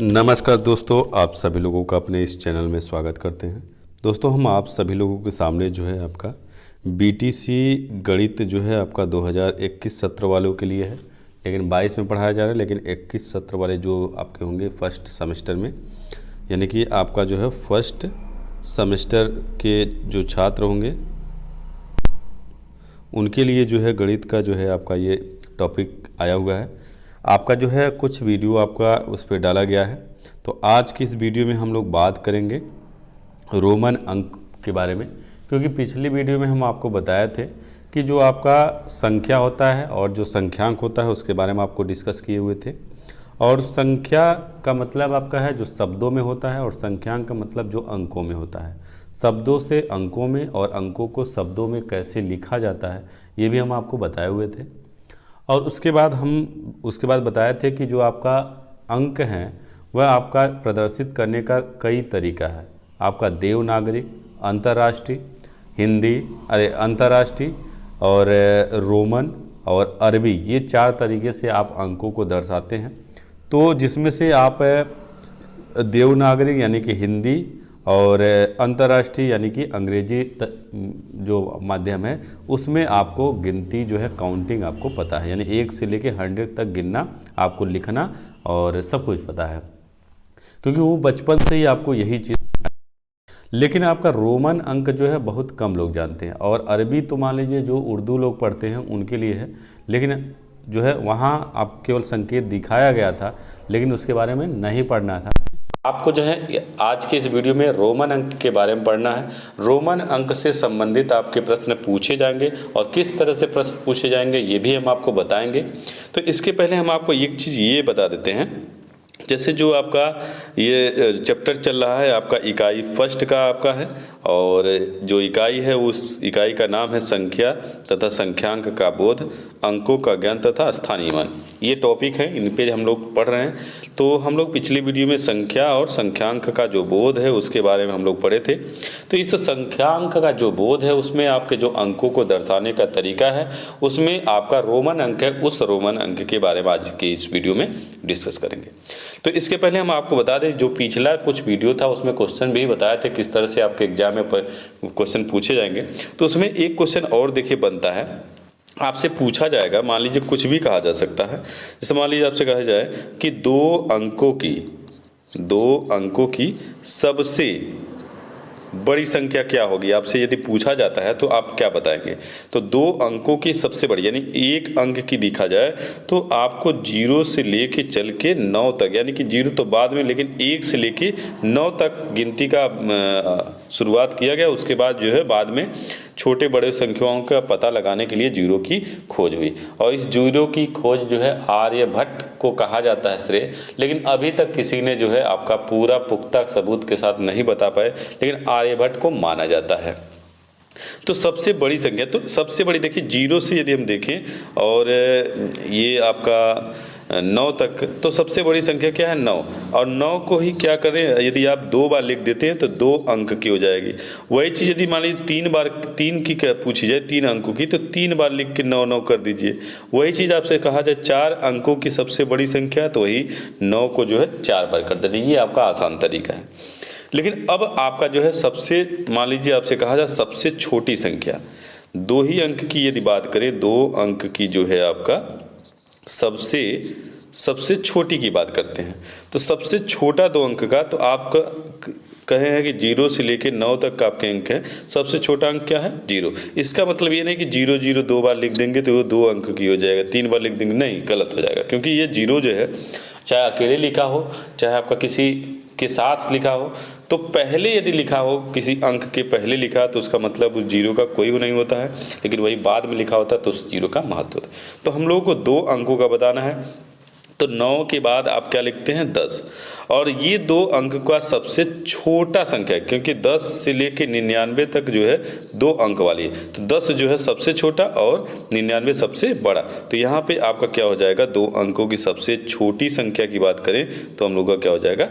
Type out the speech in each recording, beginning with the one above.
नमस्कार दोस्तों, आप सभी लोगों का अपने इस चैनल में स्वागत करते हैं। दोस्तों, हम आप सभी लोगों के सामने जो है आपका बीटीसी गणित जो है आपका 2021 सत्र वालों के लिए है, लेकिन 22 में पढ़ाया जा रहा है। लेकिन 21 सत्र वाले जो आपके होंगे फर्स्ट सेमेस्टर में, यानी कि आपका जो है फर्स्ट सेमेस्टर के जो छात्र होंगे उनके लिए जो है गणित का जो है आपका ये टॉपिक आया हुआ है। आपका जो है कुछ वीडियो आपका उस पर डाला गया है। तो आज की इस वीडियो में हम लोग बात करेंगे रोमन अंक के बारे में, क्योंकि पिछली वीडियो में हम आपको बताए थे कि जो आपका संख्या होता है और जो संख्यांक होता है उसके बारे में आपको डिस्कस किए हुए थे। और संख्या का मतलब आपका है जो शब्दों में होता है, और संख्यांक का मतलब जो अंकों में होता है। शब्दों से अंकों में और अंकों को शब्दों में कैसे लिखा जाता है ये भी हम आपको बताए हुए थे। और उसके बाद बताए थे कि जो आपका अंक हैं वह आपका प्रदर्शित करने का कई तरीका है। आपका देवनागरी, अंतर्राष्ट्रीय, अंतर्राष्ट्रीय और रोमन और अरबी, ये 4 तरीके से आप अंकों को दर्शाते हैं। तो जिसमें से आप देवनागरी यानी कि हिंदी और अंतर्राष्ट्रीय यानी कि अंग्रेजी जो माध्यम है उसमें आपको गिनती जो है काउंटिंग आपको पता है, यानी 1 से लेके 100 तक गिनना आपको लिखना और सब कुछ पता है, क्योंकि वो बचपन से ही आपको यही चीज़। लेकिन आपका रोमन अंक जो है बहुत कम लोग जानते हैं, और अरबी तो मान लीजिए जो उर्दू लोग पढ़ते हैं उनके लिए है, लेकिन जो है वहाँ आप केवल संकेत दिखाया गया था लेकिन उसके बारे में नहीं पढ़ना था। आपको जो है आज के इस वीडियो में रोमन अंक के बारे में पढ़ना है। रोमन अंक से संबंधित आपके प्रश्न पूछे जाएंगे और किस तरह से प्रश्न पूछे जाएंगे ये भी हम आपको बताएंगे। तो इसके पहले हम आपको एक चीज़ ये बता देते हैं, जैसे जो आपका ये चैप्टर चल रहा है आपका इकाई फर्स्ट का आपका है, और जो इकाई है उस इकाई का नाम है संख्या तथा संख्यांक का बोध, अंकों का ज्ञान तथा स्थानीय मान। ये टॉपिक है, इन पे हम लोग पढ़ रहे हैं। तो हम लोग पिछली वीडियो में संख्या और संख्यांक का जो बोध है उसके बारे में हम लोग पढ़े थे। तो इस संख्यांक का जो बोध है उसमें आपके जो अंकों को दर्शाने का तरीका है उसमें आपका रोमन अंक है, उस रोमन अंक के बारे में आज के इस वीडियो में डिस्कस करेंगे। तो इसके पहले हम आपको बता दें, जो पिछला कुछ वीडियो था उसमें क्वेश्चन भी बताए थे किस तरह से आपके एग्जाम में क्वेश्चन पूछे जाएंगे। तो उसमें एक क्वेश्चन और देखिए बनता है, आपसे पूछा जाएगा, मान लीजिए कुछ भी कहा जा सकता है। जैसे मान लीजिए आपसे कहा जाए कि दो अंकों की सबसे बड़ी संख्या क्या होगी, आपसे यदि पूछा जाता है तो आप क्या बताएंगे। तो 2 अंकों की सबसे बड़ी, यानी एक अंक की लिखा जाए तो आपको 0 से लेके चल के 9 तक, यानी कि 0 तो बाद में लेकिन 1 से लेके 9 तक गिनती का शुरुआत किया गया। उसके बाद जो है बाद में छोटे बड़े संख्याओं का पता लगाने के लिए 0 की खोज हुई, और इस 0 की खोज जो है आर्यभट्ट को कहा जाता है श्रेय। लेकिन अभी तक किसी ने जो है आपका पूरा पुख्ता सबूत के साथ नहीं बता पाए, लेकिन आर्यभट्ट को माना जाता है। तो सबसे बड़ी संख्या, तो सबसे बड़ी देखिए 0 से यदि हम देखें और ये आपका 9 तक, तो सबसे बड़ी संख्या क्या है 9। और 9 को ही क्या करें, यदि आप 2 बार लिख देते हैं तो 2 अंक की हो जाएगी। वही चीज़ यदि मान लीजिए 3 की पूछी जाए 3 अंकों की, तो 3 बार लिख के 9 9 कर दीजिए। वही चीज़ आपसे कहा जाए 4 अंकों की सबसे बड़ी संख्या, तो वही 9 को जो है 4 बार कर देना। ये आपका आसान तरीका है। लेकिन अब आपका जो है सबसे, मान लीजिए आपसे कहा जाए सबसे छोटी संख्या 2 ही अंक की यदि बात करें, 2 अंक की जो है आपका सबसे छोटी की बात करते हैं, तो सबसे छोटा 2 अंक का, तो आपका कहे हैं कि 0 से लेके 9 तक का आपके अंक है, सबसे छोटा अंक क्या है 0। इसका मतलब ये नहीं कि 0 0 2 बार लिख देंगे तो वो 2 अंक की हो जाएगा, 3 बार लिख देंगे, नहीं, गलत हो जाएगा। क्योंकि ये 0 जो है चाहे अकेले लिखा हो चाहे आपका किसी के साथ लिखा हो, तो पहले यदि लिखा हो किसी अंक के पहले लिखा तो उसका मतलब उस 0 का कोई नहीं होता है, लेकिन वही बाद में लिखा होता है तो उस 0 का महत्व होता है। तो हम लोगों को 2 अंकों का बताना है, तो 9 के बाद आप क्या लिखते हैं 10, और ये 2 अंक का सबसे छोटा संख्या है, क्योंकि 10 से लेके 99 तक जो है 2 अंक वाली है, तो 10 जो है सबसे छोटा और 99 सबसे बड़ा। तो यहाँ पे आपका क्या हो जाएगा, 2 अंकों की सबसे छोटी संख्या की बात करें तो हम लोग का क्या हो जाएगा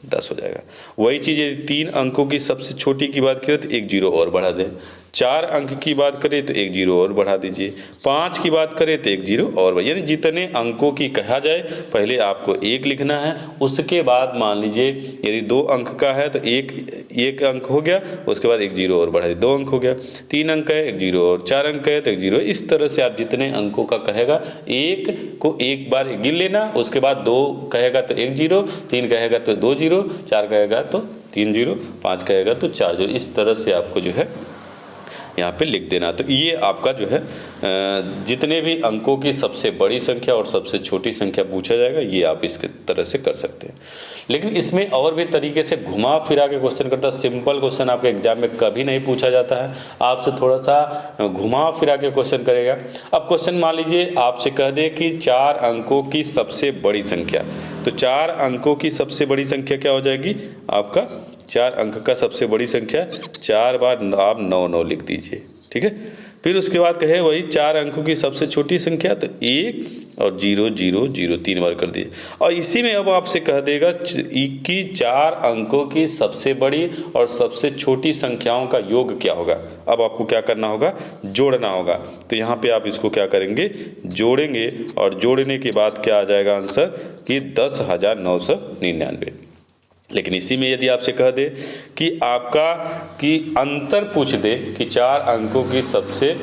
10 हो जाएगा। वही चीज़ 3 अंकों की सबसे छोटी की बात करें तो 1 0 और बढ़ा दें, 4 अंक की बात करें तो एक जीरो और बढ़ा दीजिए, 5 की बात करें तो एक जीरो और, यानी जितने अंकों की कहा जाए पहले आपको 1 लिखना है, उसके बाद मान लीजिए यदि 2 अंक का है तो एक अंक हो गया, उसके बाद एक जीरो और बढ़ा दीजिए, 2 अंक हो गया, 3 अंक है एक जीरो और, 4 अंक है तो एक जीरो। इस तरह से आप जितने अंकों का कहेगा 1 को एक बार गिन लेना, उसके बाद 2 कहेगा तो एक जीरो, 3 कहेगा तो 2 जीरो, 4 कहेगा तो 3 जीरो, 5 कहेगा तो 4 जीरो। इस तरह से आपको जो है यहाँ पे लिख देना। तो ये आपका जो है जितने भी अंकों की सबसे बड़ी संख्या और सबसे छोटी संख्या पूछा जाएगा, ये आप इस तरह से कर सकते हैं। लेकिन इसमें और भी तरीके से घुमा फिरा के क्वेश्चन करता है। सिंपल क्वेश्चन आपके एग्जाम में कभी नहीं पूछा जाता है, आपसे थोड़ा सा घुमा फिरा के क्वेश्चन करेगा। अब क्वेश्चन मान लीजिए आपसे कह दे कि 4 अंकों की सबसे बड़ी संख्या, तो 4 अंकों की सबसे बड़ी संख्या क्या हो जाएगी आपका, 4 अंक का सबसे बड़ी संख्या 4 बार आप 9 9 लिख दीजिए, ठीक है। फिर उसके बाद कहे वही 4 अंकों की सबसे छोटी संख्या, तो 1 और 0 0 0 3 बार कर दीजिए। और इसी में अब आपसे कह देगा कि 4 अंकों की सबसे बड़ी और सबसे छोटी संख्याओं का योग क्या होगा। अब आपको क्या करना होगा, जोड़ना होगा। तो यहाँ पे आप इसको क्या करेंगे, जोड़ेंगे, और जोड़ने के बाद क्या आ जाएगा आंसर कि 10,999। लेकिन इसी में यदि आपसे कह दे कि आपका कि अंतर पूछ दे कि 4 अंकों की सबसे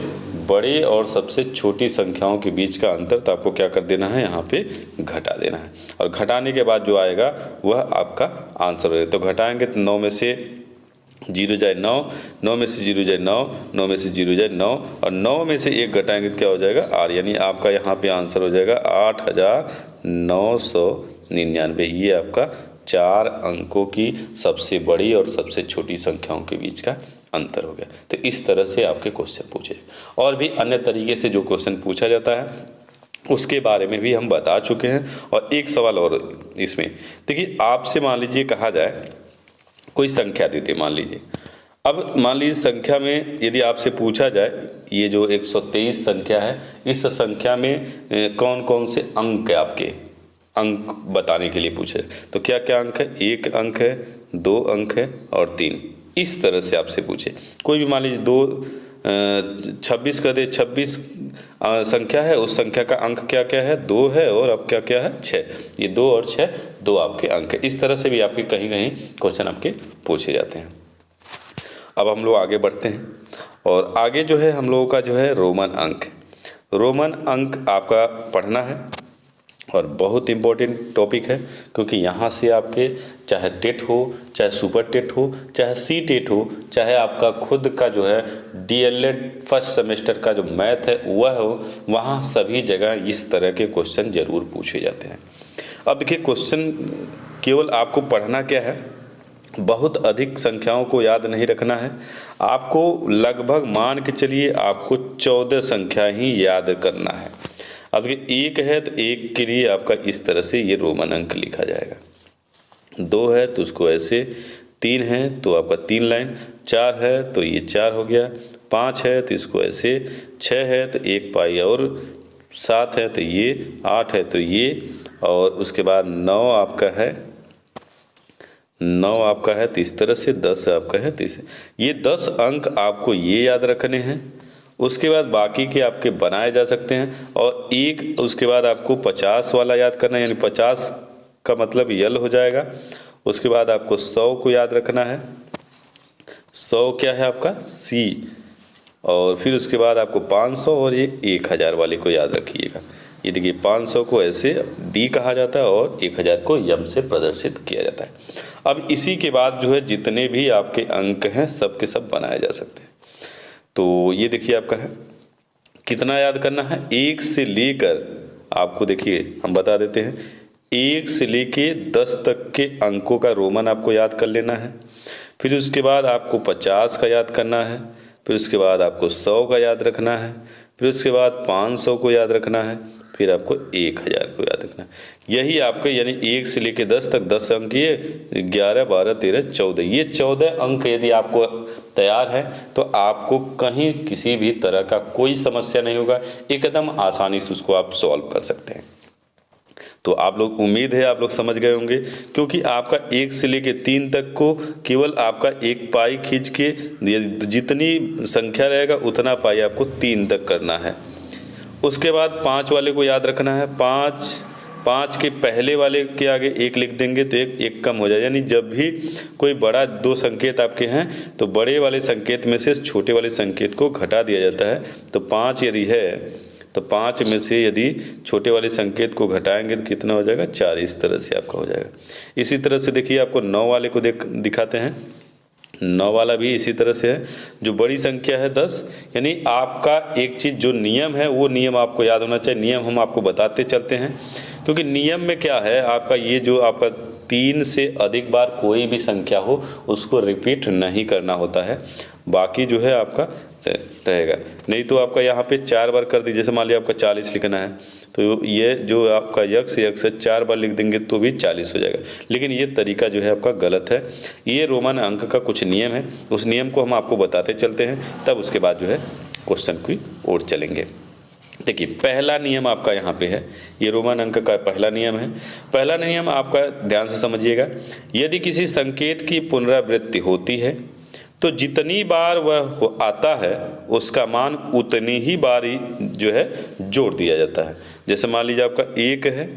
बड़े और सबसे छोटी संख्याओं के बीच का अंतर, तो आपको क्या कर देना है, यहाँ पे घटा देना है। और घटाने के बाद जो आएगा वह आपका आंसर होगा। तो घटाएंगे तो 9 में से 0 जाए 9, 9 में से 0 जाए 9, 9 में से 0 जाए 9, और 9 में से 1 घटाएंगे तो क्या हो जाएगा 8, यानी आपका यहाँ पे आंसर हो जाएगा 8,999। ये आपका 4 अंकों की सबसे बड़ी और सबसे छोटी संख्याओं के बीच का अंतर हो गया। तो इस तरह से आपके क्वेश्चन पूछे। और भी अन्य तरीके से जो क्वेश्चन पूछा जाता है उसके बारे में भी हम बता चुके हैं। और एक सवाल और इसमें देखिए, आपसे मान लीजिए कहा जाए कोई संख्या देते, मान लीजिए, अब मान लीजिए संख्या में यदि आपसे पूछा जाए ये जो 123 संख्या है, इस संख्या में कौन कौन से अंक है, आपके अंक बताने के लिए पूछे, तो क्या क्या अंक है, 1 अंक है, 2 अंक है और 3। इस तरह से आपसे पूछे। कोई भी मान लीजिए 26 कर दे, 26 संख्या है, उस संख्या का अंक क्या क्या है, 2 है, और अब क्या क्या है 6। ये 2 और 6 2 आपके अंक है। इस तरह से भी आपके कहीं कहीं क्वेश्चन आपके पूछे जाते हैं। अब हम लोग आगे बढ़ते हैं, और आगे जो है हम लोगों का जो है रोमन अंक। रोमन अंक आपका पढ़ना है और बहुत इम्पोर्टेंट टॉपिक है, क्योंकि यहाँ से आपके चाहे टेट हो, चाहे सुपर टेट हो, चाहे सी टेट हो, चाहे आपका खुद का जो है डीएलएड फर्स्ट सेमेस्टर का जो मैथ है वह हो, वहाँ सभी जगह इस तरह के क्वेश्चन जरूर पूछे जाते हैं। अब देखिए, क्वेश्चन केवल आपको पढ़ना क्या है, बहुत अधिक संख्याओं को याद नहीं रखना है आपको। लगभग मान के चलिए आपको 14 संख्या ही याद करना है। अब देखिए, 1 है तो 1 के लिए आपका इस तरह से ये रोमन अंक लिखा जाएगा, 2 है तो उसको ऐसे, 3 है तो आपका 3 लाइन, 4 है तो ये 4 हो गया, 5 है तो इसको ऐसे, 6 है तो 1 पाई, और 7 है तो ये, 8 है तो ये, और उसके बाद 9 आपका है, 9 आपका है तो इस तरह से, 10 आपका है तो इस, ये 10 अंक आपको ये याद रखने हैं। उसके बाद बाकी के आपके बनाए जा सकते हैं, और एक उसके बाद आपको 50 वाला याद करना है, यानी 50 का मतलब यल हो जाएगा। उसके बाद आपको 100 को याद रखना है, 100 क्या है आपका सी, और फिर उसके बाद आपको 500 और ये 1000 वाले को याद रखिएगा। ये देखिए 500 को ऐसे डी कहा जाता है और 1000 को यम से प्रदर्शित किया जाता है। अब इसी के बाद जो है जितने भी आपके अंक हैं सब के सब बनाए जा सकते हैं। तो ये देखिए आपका है, कितना याद करना है, 1 से लेकर आपको देखिए हम बता देते हैं, 1 से लेके 10 तक के अंकों का रोमन आपको याद कर लेना है। फिर उसके बाद आपको 50 का याद करना है, फिर उसके बाद आपको 100 का याद रखना है, फिर उसके बाद 500 को याद रखना है, फिर आपको 1000 को याद रखना है। यही आपके यानी 1 से लेकर 10 तक 10 अंक, ये 11 12 13 14, ये 14 अंक यदि आपको तैयार है तो आपको कहीं किसी भी तरह का कोई समस्या नहीं होगा, एकदम आसानी से उसको आप सॉल्व कर सकते हैं। तो आप लोग, उम्मीद है आप लोग समझ गए होंगे, क्योंकि आपका 1 से लेके 3 तक को केवल आपका एक पाई खींच के जितनी संख्या रहेगा उतना पाई आपको 3 तक करना है। उसके बाद 5 वाले को याद रखना है। 5 के पहले वाले के आगे 1 लिख देंगे तो एक कम हो जाए, यानी जब भी कोई बड़ा 2 संकेत आपके हैं तो बड़े वाले संकेत में से छोटे वाले संकेत को घटा दिया जाता है। तो 5 यदि है तो 5 में से यदि छोटे वाले संकेत को घटाएंगे तो कितना हो जाएगा, 4। इस तरह से आपका हो जाएगा। इसी तरह से देखिए आपको 9 वाले को दिखाते हैं। 9 वाला भी इसी तरह से है। जो बड़ी संख्या है 10, यानी आपका एक चीज़ जो नियम है वो नियम आपको याद होना चाहिए। नियम हम आपको बताते चलते हैं, क्योंकि नियम में क्या है आपका, ये जो आपका 3 से अधिक बार कोई भी संख्या हो उसको रिपीट नहीं करना होता है, बाकी जो है आपका रहेगा। नहीं तो आपका यहाँ पे 4 बार कर दीजिए, जैसे मान लिया आपका 40 लिखना है तो ये जो आपका यक्स है 4 बार लिख देंगे तो भी 40 हो जाएगा। लेकिन ये तरीका जो है आपका गलत है। ये रोमन अंक का कुछ नियम है, उस नियम को हम आपको बताते चलते हैं, तब उसके बाद जो है क्वेश्चन की ओर चलेंगे। देखिए पहला नियम आपका यहाँ पे है, ये रोमन अंक का पहला नियम है। पहला नियम आपका ध्यान से समझिएगा, यदि किसी संकेत की पुनरावृत्ति होती है तो जितनी बार वह आता है उसका मान उतनी ही बार जो है जोड़ दिया जाता है। जैसे मान लीजिए आपका 1 है,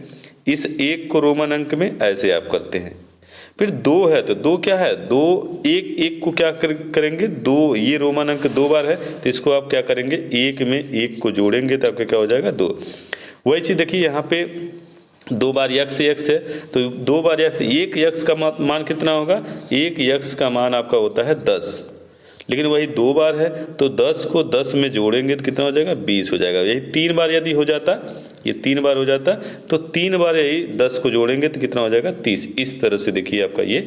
इस 1 को रोमन अंक में ऐसे आप करते हैं। फिर 2 है तो 2 क्या है, 2 1 को क्या करेंगे, 2, ये रोमन अंक 2 बार है तो इसको आप क्या करेंगे, 1 में 1 को जोड़ेंगे तो आपका क्या हो जाएगा, 2। वही चीज़ देखिए यहाँ पे 2 बार यक्स है तो 2 बार यक्स, 1 यक्स का मान कितना होगा, 1 यक्स का मान आपका होता है 10। लेकिन वही 2 बार है तो 10 को 10 में जोड़ेंगे तो कितना हो जाएगा, 20 हो जाएगा। यही 3 बार यदि हो जाता, ये 3 बार हो जाता तो 3 बार यही 10 को जोड़ेंगे तो कितना हो जाएगा, 30। इस तरह से देखिए आपका ये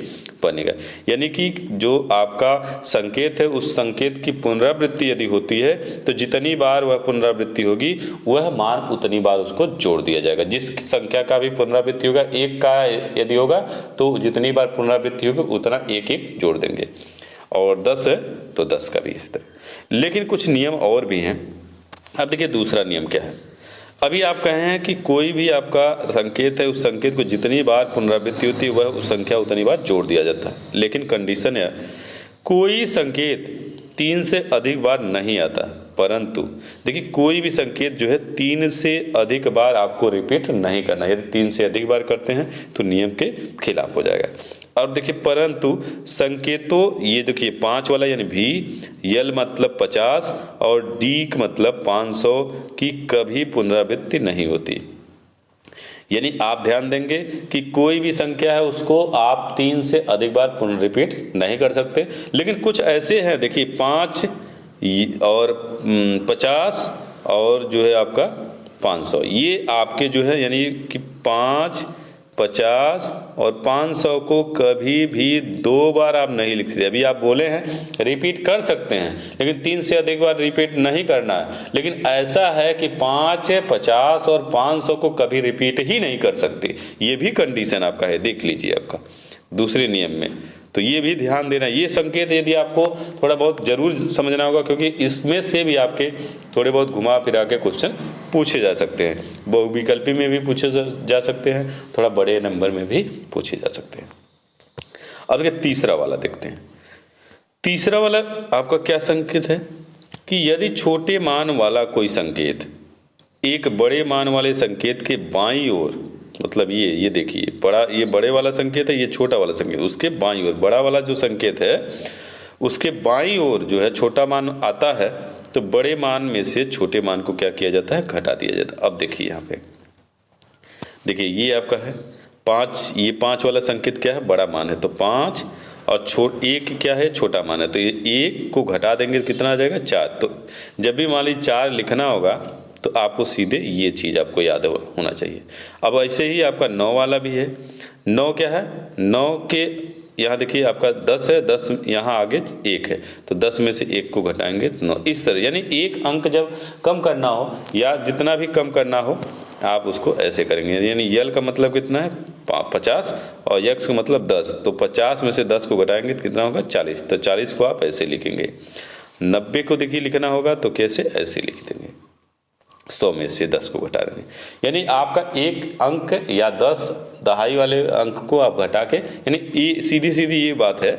बनेगा। यानी कि जो आपका संकेत है उस संकेत की पुनरावृत्ति यदि होती है तो जितनी बार वह पुनरावृत्ति होगी वह मान उतनी बार उसको जोड़ दिया जाएगा। जिस संख्या का भी पुनरावृत्ति होगा, 1 का यदि होगा तो जितनी बार पुनरावृत्ति होगी उतना 1 जोड़ देंगे, और 10 है तो 10 का भी इस तरह। लेकिन कुछ नियम और भी हैं। अब देखिए दूसरा नियम क्या है। अभी आप कहे हैं कि कोई भी आपका संकेत है, उस संकेत को जितनी बार पुनरावृत्ति होती है वह उस संख्या उतनी बार जोड़ दिया जाता है। लेकिन कंडीशन है, कोई संकेत 3 से अधिक बार नहीं आता, परंतु देखिए कोई भी संकेत जो है 3 से अधिक बार आपको रिपीट नहीं करना। यदि 3 से अधिक बार करते हैं तो नियम के खिलाफ हो जाएगा। और देखिए परंतु संकेतों, ये देखिए 5 वाला यानी भी, यल मतलब 50 और डी मतलब 500 की कभी पुनरावृत्ति नहीं होती। यानी आप ध्यान देंगे कि कोई भी संख्या है उसको आप 3 से अधिक बार पुनर्रिपीट नहीं कर सकते। लेकिन कुछ ऐसे हैं, देखिए 5 और 50 और जो है आपका 500, ये आपके जो है यानी कि 5, 50 और 500 को कभी भी 2 बार आप नहीं लिख सकते। अभी आप बोले हैं रिपीट कर सकते हैं, लेकिन 3 से अधिक बार रिपीट नहीं करना है। लेकिन ऐसा है कि 5, 50 और 500 को कभी रिपीट ही नहीं कर सकते। ये भी कंडीशन आपका है, देख लीजिए आपका दूसरे नियम में। तो ये भी ध्यान देना, ये संकेत यदि आपको थोड़ा बहुत जरूर समझना होगा, क्योंकि इसमें से भी आपके थोड़े बहुत घुमा फिरा के क्वेश्चन पूछे जा सकते हैं। बहुविकल्पी में भी पूछे जा सकते हैं, थोड़ा बड़े नंबर में भी पूछे जा सकते हैं। अब देखिए तीसरा वाला देखते हैं। तीसरा वाला आपका क्या संकेत है कि यदि छोटे मान वाला कोई संकेत एक बड़े मान वाले संकेत के बाईं ओर, मतलब ये देखिए ये बड़े वाला संकेत है, ये छोटा वाला संकेत, उसके बाईं ओर बड़ा वाला जो संकेत है उसके बाईं ओर जो है छोटा मान आता है, तो बड़े मान में से छोटे मान को क्या किया जाता है, घटा दिया जाता है। अब देखिए यहाँ पे देखिए ये आपका है 5, ये 5 वाला संकेत क्या है, बड़ा मान है, तो 5 और 1 क्या है, छोटा मान है, तो ये 1 को घटा देंगे तो कितना आ जाएगा, 4। तो जब भी मान लीजिए 4 लिखना होगा तो आपको सीधे ये चीज़ आपको याद होना चाहिए। अब ऐसे ही आपका 9 वाला भी है। 9 क्या है, 9 के यहाँ देखिए आपका 10 है, 10 यहाँ आगे 1 है, तो 10 में से 1 को घटाएंगे तो 9। इस तरह यानी एक अंक जब कम करना हो या जितना भी कम करना हो आप उसको ऐसे करेंगे। यानी यल का मतलब कितना है 50 और यक्स का मतलब 10, तो 50 में से 10 को घटाएंगे तो कितना होगा 40, तो 40 को आप ऐसे लिखेंगे। 90 को देखिए लिखना होगा तो कैसे, ऐसे लिख देंगे। 100 में से 10 को घटा देंगे, यानी आपका एक अंक या 10 दहाई वाले अंक को आप घटा के, यानी ये सीधी सीधी ये बात है,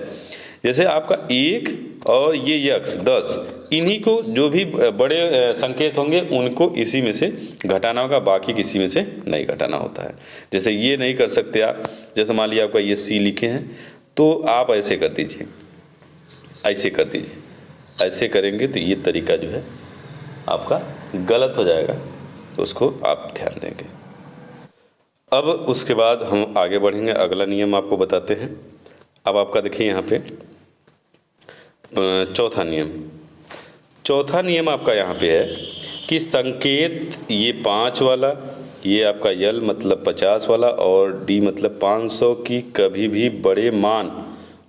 जैसे आपका 1 और ये यक्स 10, इन्हीं को जो भी बड़े संकेत होंगे उनको इसी में से घटाना होगा, बाकी किसी में से नहीं घटाना होता है। जैसे ये नहीं कर सकते आप, जैसे मान लीजिए आपका ये सी लिखे हैं तो आप ऐसे कर दीजिए, ऐसे कर दीजिए, ऐसे करेंगे तो ये तरीका जो है आपका गलत हो जाएगा, तो उसको आप ध्यान देंगे। अब उसके बाद हम आगे बढ़ेंगे, अगला नियम आपको बताते हैं। अब आपका देखिए यहाँ पे चौथा नियम आपका यहाँ पे है कि संकेत ये 5 वाला, ये आपका यल मतलब 50 वाला और डी मतलब 500 की कभी भी बड़े मान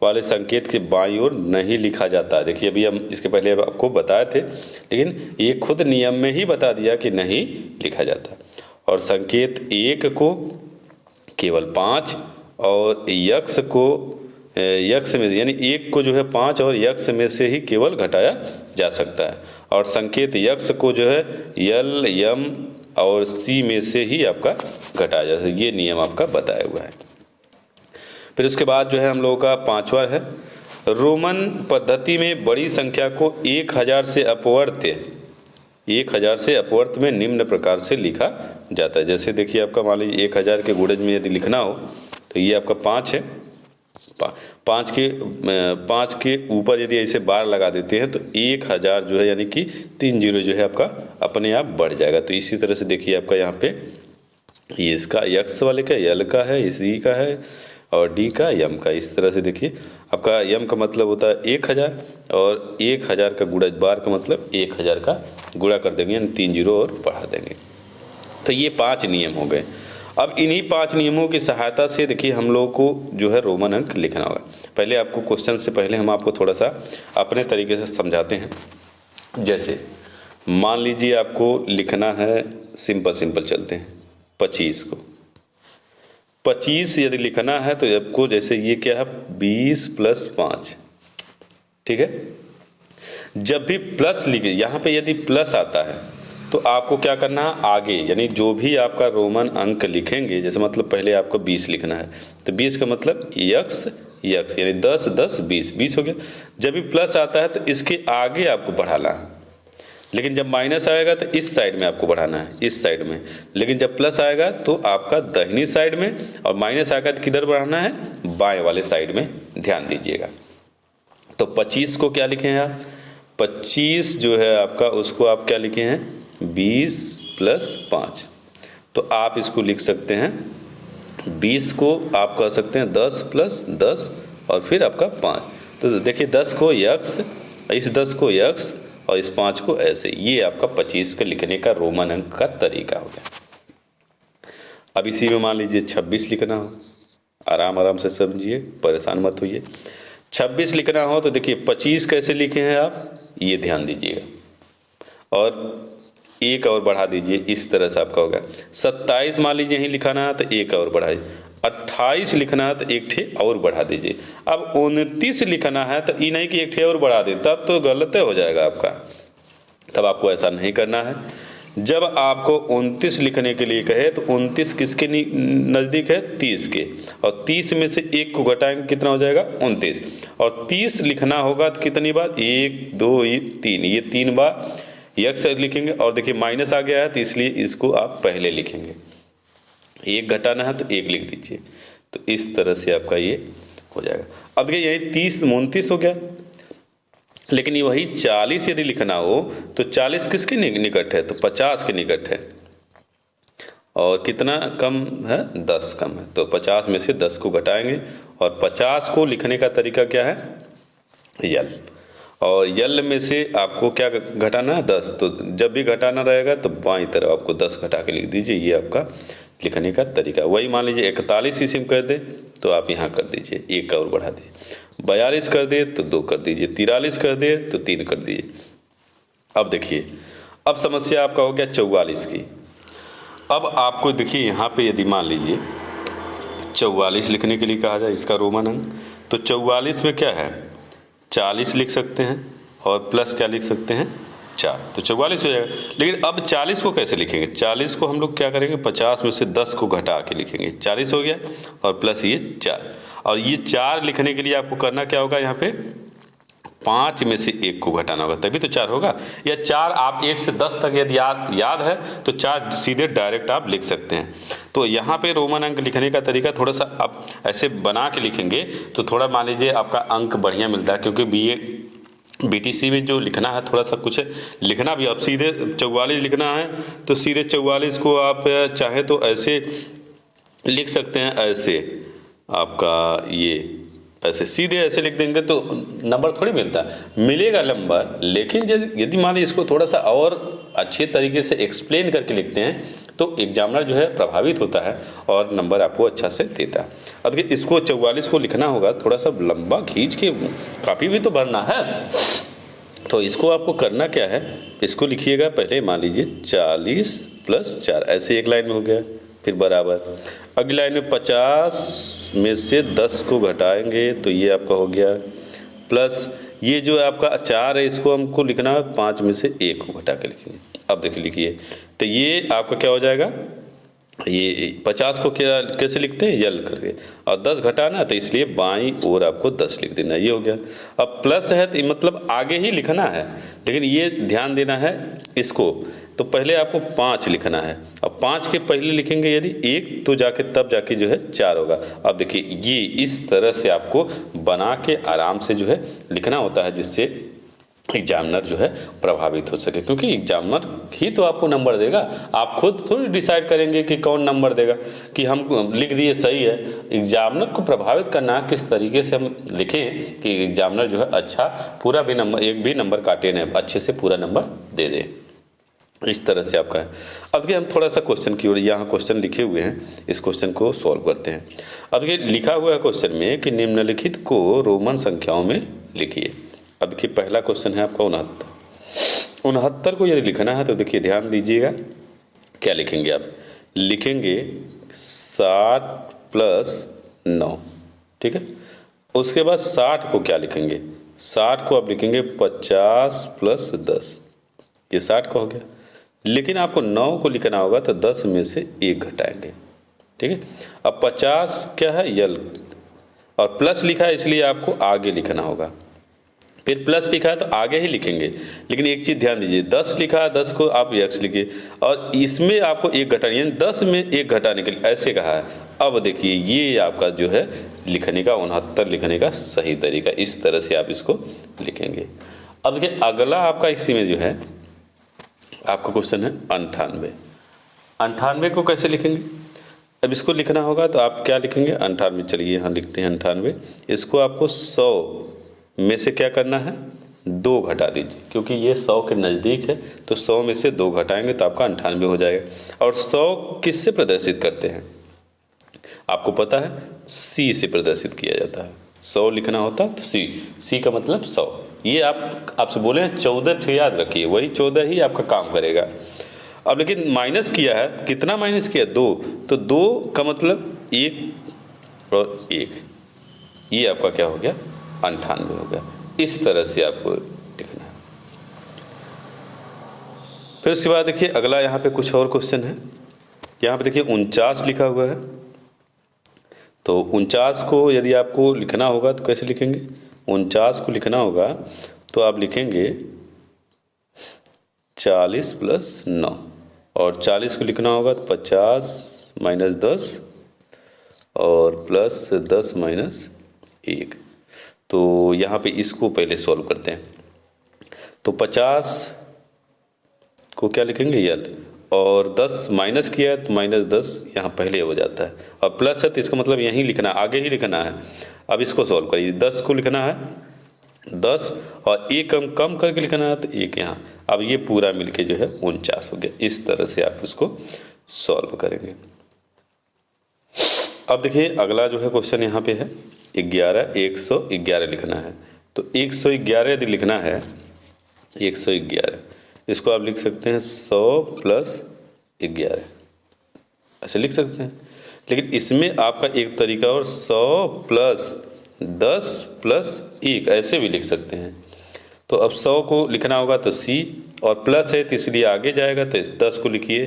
वाले संकेत के बाईं ओर नहीं लिखा जाता है। देखिए अभी हम इसके पहले आपको बताए थे, लेकिन ये खुद नियम में ही बता दिया कि नहीं लिखा जाता। और संकेत 1 को केवल 5 और यक्स को यक्स में, यानी 1 को जो है 5 और यक्स में से ही केवल घटाया जा सकता है, और संकेत यक्स को जो है यल, यम और सी में से ही आपका घटाया जा सकता है। ये नियम आपका बताया हुआ है। फिर उसके बाद जो है हम लोगों का 5वां है, रोमन पद्धति में बड़ी संख्या को 1000 से अपवर्त में निम्न प्रकार से लिखा जाता है। जैसे देखिए आपका मान लीजिए 1000 के गुणज में यदि लिखना हो तो ये आपका 5 है, 5 के ऊपर यदि ऐसे बार लगा देते हैं तो 1000 जो है यानी कि 3 जीरो जो है आपका अपने आप बढ़ जाएगा। तो इसी तरह से देखिए आपका यहाँ पे ये इसका यक्स वाले का, यल का है, इसी का है और डी का, यम का। इस तरह से देखिए आपका यम का मतलब होता है 1000 और 1000 का गुणज बार का मतलब 1000 का गुणा कर देंगे, यानी 3 जीरो और बढ़ा देंगे। तो ये 5 नियम हो गए। अब इन्हीं 5 नियमों की सहायता से देखिए हम लोग को जो है रोमन अंक लिखना होगा। पहले आपको क्वेश्चन से पहले हम आपको थोड़ा सा अपने तरीके से समझाते हैं। जैसे मान लीजिए आपको लिखना है, सिंपल चलते हैं, 25 को 25 यदि लिखना है तो आपको जैसे ये क्या है 20 + 5, ठीक है। जब भी प्लस लिखे, यहाँ पे यदि प्लस आता है तो आपको क्या करना है आगे, यानी जो भी आपका रोमन अंक लिखेंगे, जैसे मतलब पहले आपको 20 लिखना है तो 20 का मतलब यक्स यानी 10 10 20 हो गया। जब भी प्लस आता है तो इसके आगे आपको बढ़ाना है, लेकिन जब माइनस आएगा तो इस साइड में आपको बढ़ाना है, इस साइड में। लेकिन जब प्लस आएगा तो आपका दाहिनी साइड में, और माइनस आएगा तो किधर बढ़ाना है, बाएं वाले साइड में। ध्यान दीजिएगा। तो 25 को क्या लिखे हैं आप, 25 जो है आपका उसको आप क्या लिखे हैं 20 + 5। तो आप इसको लिख सकते हैं 20 को आप कह सकते हैं 10 + 10 और फिर आपका 5। तो देखिए 10 को यक्स, इस 10 को यक्स और इस 5 को ऐसे। ये आपका 25 का लिखने का रोमन अंक का तरीका हो गया। अब इसी में मान लीजिए 26 लिखना हो, आराम से समझिए, परेशान मत होइए। 26 लिखना हो तो देखिए 25 कैसे लिखे हैं आप, ये ध्यान दीजिएगा, और एक और बढ़ा दीजिए, इस तरह से आपका होगा। 27 मान लीजिए यहीं लिखाना है तो एक और बढ़ाइए। 28 लिखना है तो एक ठे और बढ़ा दीजिए। अब 29 लिखना है तो ये नहीं कि एक ठे और बढ़ा दें, तब तो गलत हो जाएगा आपका, तब आपको ऐसा नहीं करना है। जब आपको 29 लिखने के लिए कहे तो 29 किसके नज़दीक है, 30 के, और 30 में से 1 को घटाएंगे कितना हो जाएगा 29, और 30 लिखना होगा तो कितनी बार, 1 2 3, ये 3 बार यक्स लिखेंगे। और देखिए माइनस आ गया है तो इसलिए इसको आप पहले लिखेंगे, 1 घटाना है तो 1 लिख दीजिए। तो इस तरह से आपका ये हो जाएगा। अब देखिए यही 30 29 हो गया, लेकिन ये वही 40 यदि लिखना हो तो 40 किसके निकट है, तो 50 के निकट है, और कितना कम है, 10 कम है। तो 50 में से 10 को घटाएंगे, और 50 को लिखने का तरीका क्या है, यल, और यल में से आपको क्या घटाना है 10। तो जब भी घटाना रहेगा तो बाईं तरफ आपको 10 घटा के लिख दीजिए, ये आपका लिखने का तरीका। वही मान लीजिए 41 इसी में कर दे तो आप यहाँ कर दीजिए, 1 और बढ़ा दीजिए। 42 कर दे तो 2 कर दीजिए, 43 कर दे तो 3 कर दीजिए। अब देखिए, अब समस्या आपका हो गया 44 की। अब आपको देखिए यहाँ पे यदि मान लीजिए 44 लिखने के लिए कहा जाए इसका रोमन अंक, तो 44 में क्या है 40 लिख सकते हैं, और प्लस क्या लिख सकते हैं 4, तो 44 हो जाएगा। लेकिन अब 40 को कैसे लिखेंगे? 40 को हम लोग क्या करेंगे, 50 में से 10 को घटा के लिखेंगे। 40 हो गया और प्लस ये 4, और ये 4 लिखने के लिए आपको करना क्या होगा, यहाँ पे 5 में से 1 को घटाना होगा, तभी तो 4 होगा। या 4 आप 1 से 10 तक यदि याद है तो 4 सीधे डायरेक्ट आप लिख सकते हैं। तो यहाँ पे रोमन अंक लिखने का तरीका थोड़ा सा आप ऐसे बना के लिखेंगे तो थोड़ा मान लीजिए आपका अंक बढ़िया मिलता है, क्योंकि BTC में जो लिखना है थोड़ा सा कुछ लिखना भी, अब सीधे 44 लिखना है तो सीधे 44 को आप चाहे तो ऐसे लिख सकते हैं, ऐसे आपका ये ऐसे सीधे ऐसे लिख देंगे तो नंबर थोड़ी मिलता है, मिलेगा नंबर। लेकिन यदि मान लीजिए इसको थोड़ा सा और अच्छे तरीके से एक्सप्लेन करके लिखते हैं तो एग्जामिनर जो है प्रभावित होता है और नंबर आपको अच्छा से देता है। अब इसको 44 को लिखना होगा, थोड़ा सा लंबा खींच के, काफ़ी भी तो भरना है। तो इसको आपको करना क्या है, इसको लिखिएगा पहले, मान लीजिए 40 + 4, ऐसे एक लाइन में हो गया, फिर बराबर अगली लाइन में 50 में से 10 को घटाएंगे तो ये आपका हो गया, प्लस ये जो आपका 4 है इसको हमको लिखना है 5 में से 1 को घटा के लिखिए। अब देखिए लिखिए, तो ये आपका क्या हो जाएगा, ये 50 को क्या कैसे लिखते हैं, यल करके, और 10 घटाना तो इसलिए बाईं ओर आपको 10 लिख देना, ये हो गया। अब प्लस है तो मतलब आगे ही लिखना है, लेकिन ये ध्यान देना है इसको, तो पहले आपको 5 लिखना है। अब 5 के पहले लिखेंगे यदि 1 तो जाके तब जाके जो है 4 होगा। अब देखिए ये इस तरह से आपको बना के आराम से जो है लिखना होता है, जिससे एग्जामिनर जो है प्रभावित हो सके, क्योंकि एग्जामिनर ही तो आपको नंबर देगा, आप खुद थोड़ी डिसाइड करेंगे कि कौन नंबर देगा, कि हम लिख दिए सही है। एग्जामिनर को प्रभावित करना है किस तरीके से हम लिखें कि एग्जामिनर जो है अच्छा पूरा भी नंबर, एक भी नंबर काटे नहीं, अच्छे से पूरा नंबर दे दे, इस तरह से आपका है। अब देखिए हम थोड़ा सा क्वेश्चन की ओर, यहाँ क्वेश्चन लिखे हुए हैं, इस क्वेश्चन को सॉल्व करते हैं। अब देखिए लिखा हुआ है क्वेश्चन में कि निम्नलिखित को रोमन संख्याओं में लिखिए। अब देखिए पहला क्वेश्चन है आपका 69 को यदि लिखना है तो देखिए ध्यान दीजिएगा, क्या लिखेंगे आप, लिखेंगे 60 + 9, ठीक है। उसके बाद 60 को क्या लिखेंगे, 60 को आप लिखेंगे 50 + 10, ये 60 का हो गया। लेकिन आपको 9 को लिखना होगा तो 10 में से 1 घटाएंगे, ठीक है। अब 50 क्या है, यल, और प्लस लिखा है इसलिए आपको आगे लिखना होगा, फिर प्लस लिखा है तो आगे ही लिखेंगे। लेकिन एक चीज़ ध्यान दीजिए, 10 लिखा है, 10 को आप यक्स लिखिए, और इसमें आपको 1 घटाना, यानी 10 में 1 घटाने के लिए ऐसे कहा है। अब देखिए ये आपका जो है लिखने का 69 लिखने का सही तरीका, इस तरह से आप इसको लिखेंगे। अब देखिए अगला आपका इसी में जो है आपका क्वेश्चन है 98। 98 को कैसे लिखेंगे, अब इसको लिखना होगा तो आप क्या लिखेंगे, 98, चलिए यहाँ लिखते हैं 98। इसको आपको 100 में से क्या करना है, 2 घटा दीजिए, क्योंकि ये 100 के नज़दीक है, तो 100 में से 2 घटाएंगे तो आपका 98 हो जाएगा। और 100 किससे प्रदर्शित करते हैं, आपको पता है, C से प्रदर्शित किया जाता है। 100 लिखना होता तो C का मतलब 100। ये आपसे बोले हैं 14 तो याद रखिए, वही 14 ही आपका काम करेगा। अब लेकिन माइनस किया है, कितना माइनस किया, 2, तो 2 का मतलब 1 और 1, ये आपका क्या हो गया, 98 हो गया। इस तरह से आपको लिखना है। फिर उसके बाद देखिए अगला यहाँ पे कुछ और क्वेश्चन है, यहाँ पे देखिए 49 लिखा हुआ है। तो 49 को यदि आपको लिखना होगा तो कैसे लिखेंगे, 49 को लिखना होगा तो आप लिखेंगे 40 + 9, और 40 को लिखना होगा तो 50 - 10 और प्लस 10 - 1। तो यहाँ पे इसको पहले सॉल्व करते हैं। तो 50 को क्या लिखेंगे, यल, और 10 माइनस किया है तो -10 यहाँ पहले हो जाता है, और प्लस है तो इसका मतलब यहीं लिखना है, आगे ही लिखना है। अब इसको सॉल्व करिए, 10 को लिखना है 10 और 1 कम करके लिखना है तो 1 यहाँ। अब ये पूरा मिलके जो है 49 हो गया। इस तरह से आप इसको सॉल्व करेंगे। अब देखिए अगला जो है क्वेश्चन यहाँ पे है 111 लिखना है। तो 111 यदि लिखना है, 111 इसको आप लिख सकते हैं 100 + 11, ऐसे लिख सकते हैं। लेकिन इसमें आपका एक तरीका और 100 + 10 + 1 ऐसे भी लिख सकते हैं। तो अब 100 को लिखना होगा तो C, और प्लस है तो इसलिए आगे जाएगा तो 10 को लिखिए,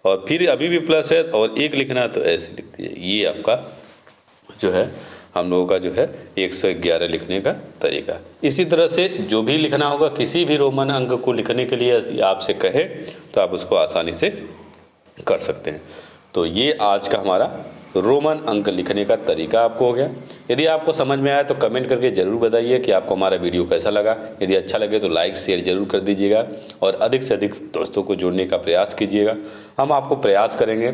और फिर अभी भी प्लस है और 1 लिखना है तो ऐसे लिख दीजिए। ये आपका जो है हम लोगों का जो है 111 लिखने का तरीका। इसी तरह से जो भी लिखना होगा, किसी भी रोमन अंक को लिखने के लिए आपसे कहे तो आप उसको आसानी से कर सकते हैं। तो ये आज का हमारा रोमन अंक लिखने का तरीका आपको हो गया। यदि आपको समझ में आया तो कमेंट करके ज़रूर बताइए कि आपको हमारा वीडियो कैसा लगा। यदि अच्छा लगे तो लाइक शेयर ज़रूर कर दीजिएगा और अधिक से अधिक दोस्तों को जोड़ने का प्रयास कीजिएगा। हम आपको प्रयास करेंगे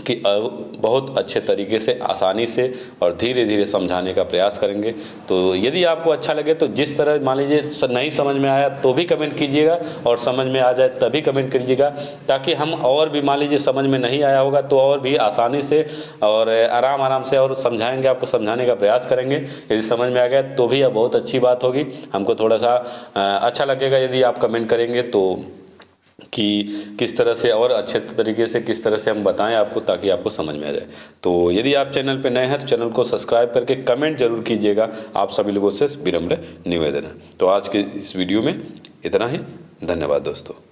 कि बहुत अच्छे तरीके से, आसानी से और धीरे धीरे समझाने का प्रयास करेंगे। तो यदि आपको अच्छा लगे तो जिस तरह मान लीजिए नहीं समझ में आया तो भी कमेंट कीजिएगा, और समझ में आ जाए तभी कमेंट कीजिएगा, ताकि हम और भी मान लीजिए समझ में नहीं आया होगा तो और भी आसानी से और आराम से और समझाएंगे, आपको समझाने का प्रयास करेंगे। यदि समझ में आ गया तो भी बहुत अच्छी बात होगी, हमको थोड़ा सा अच्छा लगेगा यदि आप कमेंट करेंगे तो, कि किस तरह से और अच्छे तरीके से किस तरह से हम बताएं आपको, ताकि आपको समझ में आ जाए। तो यदि आप चैनल पे नए हैं तो चैनल को सब्सक्राइब करके कमेंट जरूर कीजिएगा, आप सभी लोगों से विनम्र निवेदन है। तो आज के इस वीडियो में इतना ही, धन्यवाद दोस्तों।